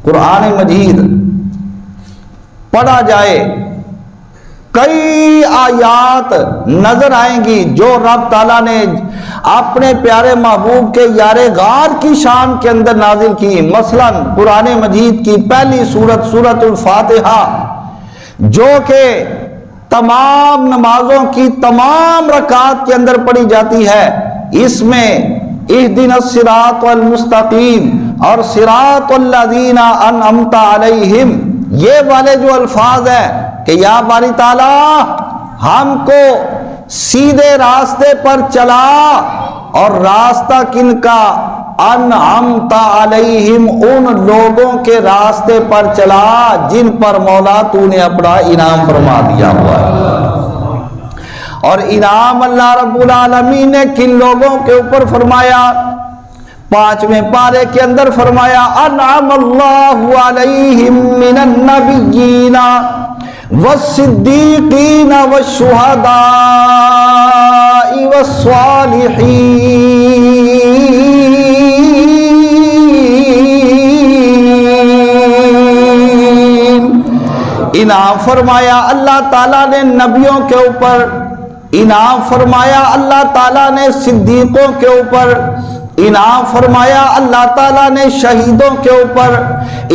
قرآن مجید پڑھا جائے کئی آیات نظر آئیں گی جو رب تعالیٰ نے اپنے پیارے محبوب کے یار غار کی شان کے اندر نازل کی. مثلا قرآن مجید کی پہلی سورت سورۃ الفاتحہ جو کہ تمام نمازوں کی تمام رکعات کے اندر پڑھی جاتی ہے، اس میں اہدنا الصراط المستقیم اور صراط الذین انعمت علیہم یہ والے جو الفاظ ہیں کہ یا باری تعالیٰ ہم کو سیدھے راستے پر چلا، اور راستہ کن کا؟ انعمت علیہم ان لوگوں کے راستے پر چلا جن پر مولا تو نے اپنا انعام فرما دیا ہوا ہے. اور انعام اللہ رب العالمین نے کن لوگوں کے اوپر فرمایا؟ 5ویں پارے کے اندر فرمایا انعم اللہ علیہم من النبیین والصدیقین والشہداء والصالحین. انعام فرمایا اللہ تعالیٰ نے نبیوں کے اوپر، انعام فرمایا اللہ تعالیٰ نے صدیقوں کے اوپر، انعام فرمایا اللہ تعالیٰ نے شہیدوں کے اوپر،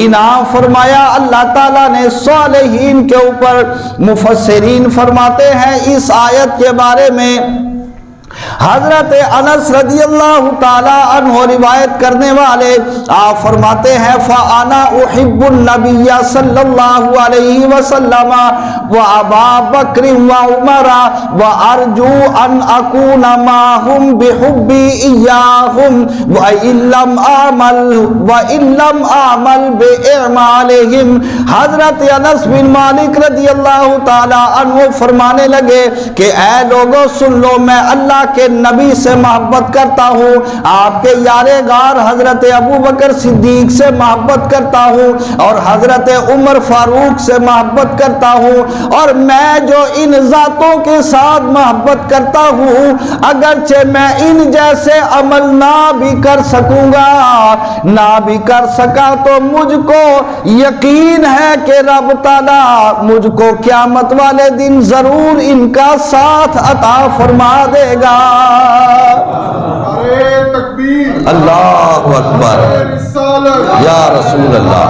انعام فرمایا اللہ تعالیٰ نے صالحین کے اوپر. مفسرین فرماتے ہیں اس آیت کے بارے میں، حضرت انس رضی اللہ تعالی عنہ روایت کرنے والے آپ فرماتے ہیں فانا احب النبی صلی اللہ علیہ وسلم وابا بکر وعمر وارجو ان اکون معهم بحبی ایاہم وان لم اعمل باعمالہم. حضرت انس بن مالک رضی اللہ تعالی عنہ فرمانے لگے کہ اے لوگوں سن لو، میں اللہ کے نبی سے محبت کرتا ہوں، آپ کے یار غار حضرت ابو بکر صدیق سے محبت کرتا ہوں، اور حضرت عمر فاروق سے محبت کرتا ہوں، اور میں جو ان ذاتوں کے ساتھ محبت کرتا ہوں اگرچہ میں ان جیسے عمل نہ بھی کر سکوں گا، نہ بھی کر سکا تو مجھ کو یقین ہے کہ رب تعالیٰ مجھ کو قیامت والے دن ضرور ان کا ساتھ عطا فرما دے گا. تکبیر، اللہ اکبر، یا رسول اللہ.